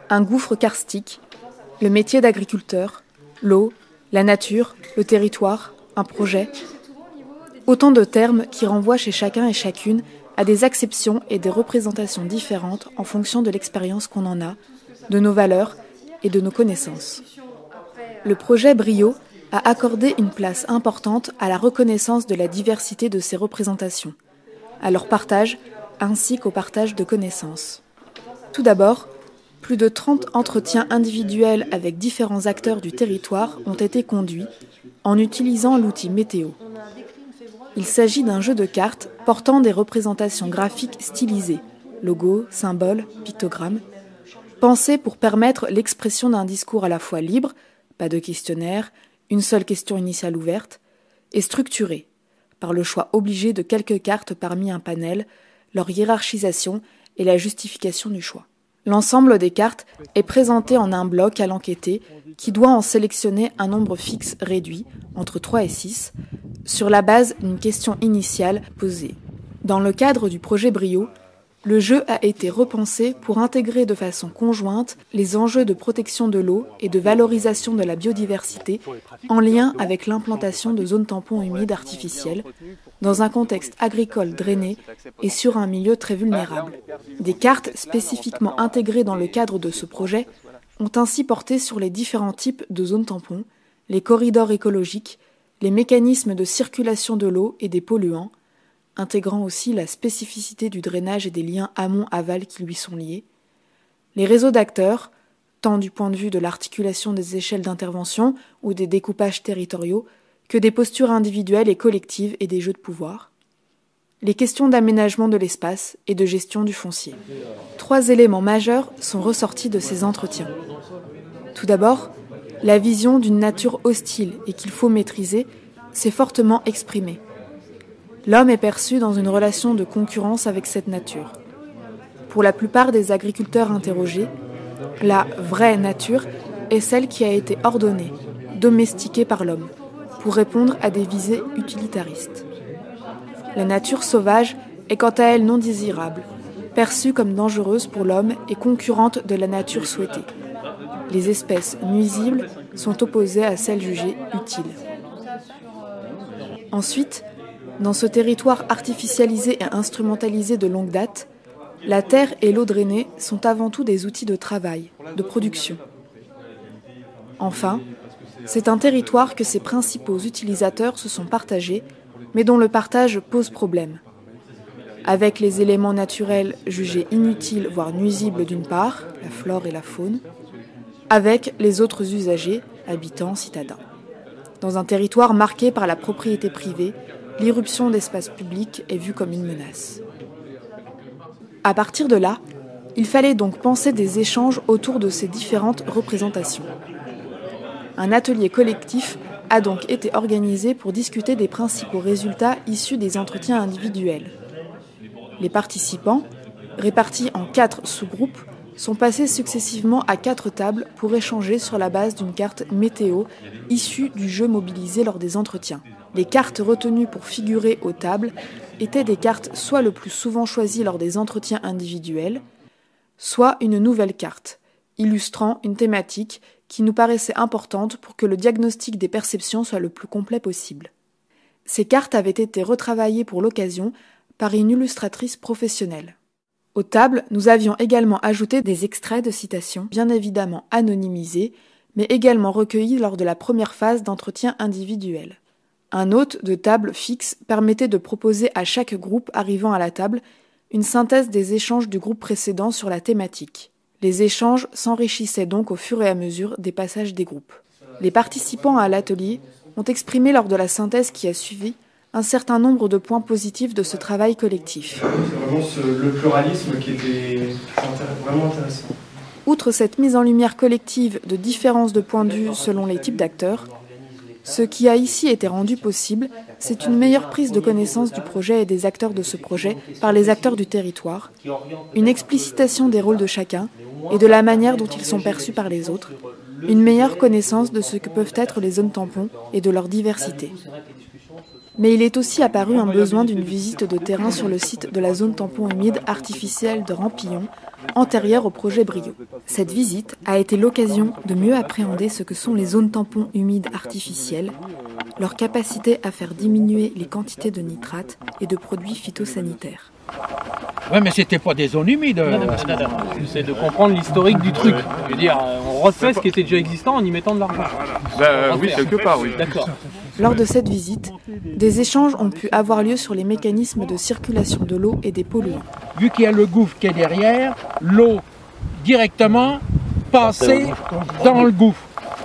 un gouffre karstique, le métier d'agriculteur, l'eau, la nature, le territoire, un projet. Autant de termes qui renvoient chez chacun et chacune à des acceptions et des représentations différentes en fonction de l'expérience qu'on en a, de nos valeurs et de nos connaissances. Le projet Brio a accordé une place importante à la reconnaissance de la diversité de ces représentations, à leur partage ainsi qu'au partage de connaissances. Tout d'abord, plus de 30 entretiens individuels avec différents acteurs du territoire ont été conduits en utilisant l'outil météo. Il s'agit d'un jeu de cartes portant des représentations graphiques stylisées, logos, symboles, pictogrammes, pensés pour permettre l'expression d'un discours à la fois libre, pas de questionnaire, une seule question initiale ouverte, et structuré, par le choix obligé de quelques cartes parmi un panel, leur hiérarchisation et la justification du choix. L'ensemble des cartes est présenté en un bloc à l'enquêté qui doit en sélectionner un nombre fixe réduit, entre 3 et 6, sur la base d'une question initiale posée. Dans le cadre du projet Brio, le jeu a été repensé pour intégrer de façon conjointe les enjeux de protection de l'eau et de valorisation de la biodiversité en lien avec l'implantation de zones tampons humides artificielles dans un contexte agricole drainé et sur un milieu très vulnérable. Des cartes spécifiquement intégrées dans le cadre de ce projet ont ainsi porté sur les différents types de zones tampons, les corridors écologiques, les mécanismes de circulation de l'eau et des polluants, intégrant aussi la spécificité du drainage et des liens amont-aval qui lui sont liés, les réseaux d'acteurs, tant du point de vue de l'articulation des échelles d'intervention ou des découpages territoriaux, que des postures individuelles et collectives et des jeux de pouvoir, les questions d'aménagement de l'espace et de gestion du foncier. 3 éléments majeurs sont ressortis de ces entretiens. Tout d'abord, la vision d'une nature hostile et qu'il faut maîtriser s'est fortement exprimée. L'homme est perçu dans une relation de concurrence avec cette nature. Pour la plupart des agriculteurs interrogés, la vraie nature est celle qui a été ordonnée, domestiquée par l'homme, pour répondre à des visées utilitaristes. La nature sauvage est quant à elle non désirable, perçue comme dangereuse pour l'homme et concurrente de la nature souhaitée. Les espèces nuisibles sont opposées à celles jugées utiles. Ensuite, dans ce territoire artificialisé et instrumentalisé de longue date, la terre et l'eau drainée sont avant tout des outils de travail, de production. Enfin, c'est un territoire que ses principaux utilisateurs se sont partagés, mais dont le partage pose problème. Avec les éléments naturels jugés inutiles, voire nuisibles d'une part, la flore et la faune, avec les autres usagers, habitants, citadins. Dans un territoire marqué par la propriété privée, l'irruption d'espaces publics est vue comme une menace. À partir de là, il fallait donc penser des échanges autour de ces différentes représentations. Un atelier collectif a donc été organisé pour discuter des principaux résultats issus des entretiens individuels. Les participants, répartis en 4 sous-groupes, sont passés successivement à 4 tables pour échanger sur la base d'une carte météo issue du jeu mobilisé lors des entretiens. Les cartes retenues pour figurer aux tables étaient des cartes soit le plus souvent choisies lors des entretiens individuels, soit une nouvelle carte, illustrant une thématique qui nous paraissait importante pour que le diagnostic des perceptions soit le plus complet possible. Ces cartes avaient été retravaillées pour l'occasion par une illustratrice professionnelle. Aux tables, nous avions également ajouté des extraits de citations, bien évidemment anonymisés, mais également recueillis lors de la première phase d'entretien individuel. Un hôte de table fixe permettait de proposer à chaque groupe arrivant à la table une synthèse des échanges du groupe précédent sur la thématique. Les échanges s'enrichissaient donc au fur et à mesure des passages des groupes. Les participants à l'atelier ont exprimé lors de la synthèse qui a suivi un certain nombre de points positifs de ce travail collectif. C'est vraiment le pluralisme qui était vraiment intéressant. Outre cette mise en lumière collective de différences de points de vue selon les types d'acteurs, ce qui a ici été rendu possible, c'est une meilleure prise de connaissance du projet et des acteurs de ce projet par les acteurs du territoire, une explicitation des rôles de chacun et de la manière dont ils sont perçus par les autres, une meilleure connaissance de ce que peuvent être les zones tampons et de leur diversité. Mais il est aussi apparu un besoin d'une visite de terrain sur le site de la zone tampon humide artificielle de Rampillon, antérieure au projet Brio. Cette visite a été l'occasion de mieux appréhender ce que sont les zones tampons humides artificielles, leur capacité à faire diminuer les quantités de nitrates et de produits phytosanitaires. Ouais, mais c'était pas des zones humides. C'est de comprendre l'historique du truc. Je veux dire, on refait ce qui était déjà existant en y mettant de l'argent. Oui, quelque part, oui. D'accord. Lors de cette visite, des échanges ont pu avoir lieu sur les mécanismes de circulation de l'eau et des polluants. Vu qu'il y a le gouffre qui est derrière, l'eau directement passait dans le gouffre.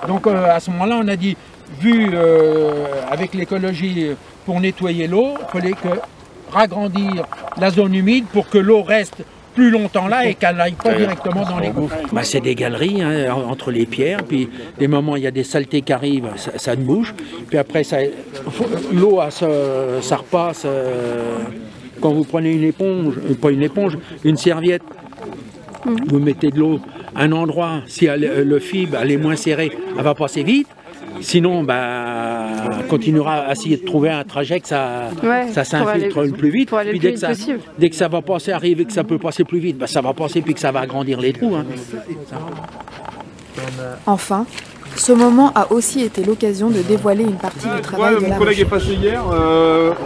Donc à ce moment-là, on a dit, vu avec l'écologie pour nettoyer l'eau, il fallait ragrandir la zone humide pour que l'eau reste plus longtemps là et qu'elle n'aille pas directement dans les gouffres. C'est des galeries entre les pierres, puis des moments il y a des saletés qui arrivent, ça bouge, puis après l'eau ça repasse. Quand vous prenez une éponge, pas une éponge, une serviette, vous mettez de l'eau à un endroit, si le fibre elle est moins serré, elle va passer vite. Sinon, on continuera à essayer de trouver un trajet que ça s'infiltre le plus vite. Puis dès que ça va passer, arriver que ça peut passer plus vite, ça va passer puis que ça va agrandir les trous. Enfin, ce moment a aussi été l'occasion de dévoiler une partie du travail de la Mon collègue est recherche. passé hier,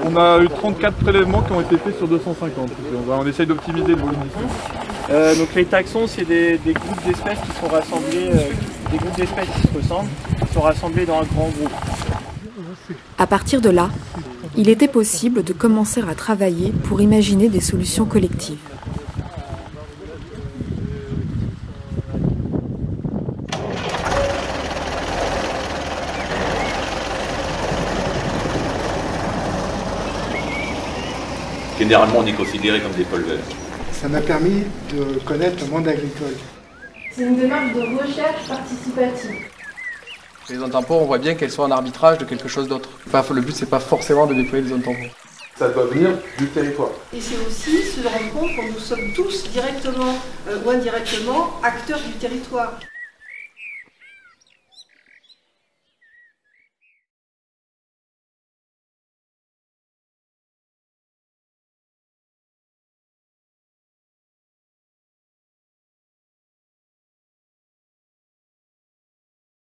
on a eu 34 prélèvements qui ont été faits sur 250. On essaye d'optimiser le volume d'ici. Donc les taxons, c'est des groupes d'espèces qui sont rassemblés, des groupes d'espèces qui se ressemblent, qui sont rassemblés dans un grand groupe. À partir de là, il était possible de commencer à travailler pour imaginer des solutions collectives. Généralement, on est considéré comme des pollueurs. Ça m'a permis de connaître le monde agricole. C'est une démarche de recherche participative. Les zones tampons, on voit bien qu'elles sont en arbitrage de quelque chose d'autre. Le but, c'est pas forcément de déployer les zones tampons. Ça doit venir du territoire. Et c'est aussi se rendre compte que nous sommes tous, directement ou indirectement, acteurs du territoire.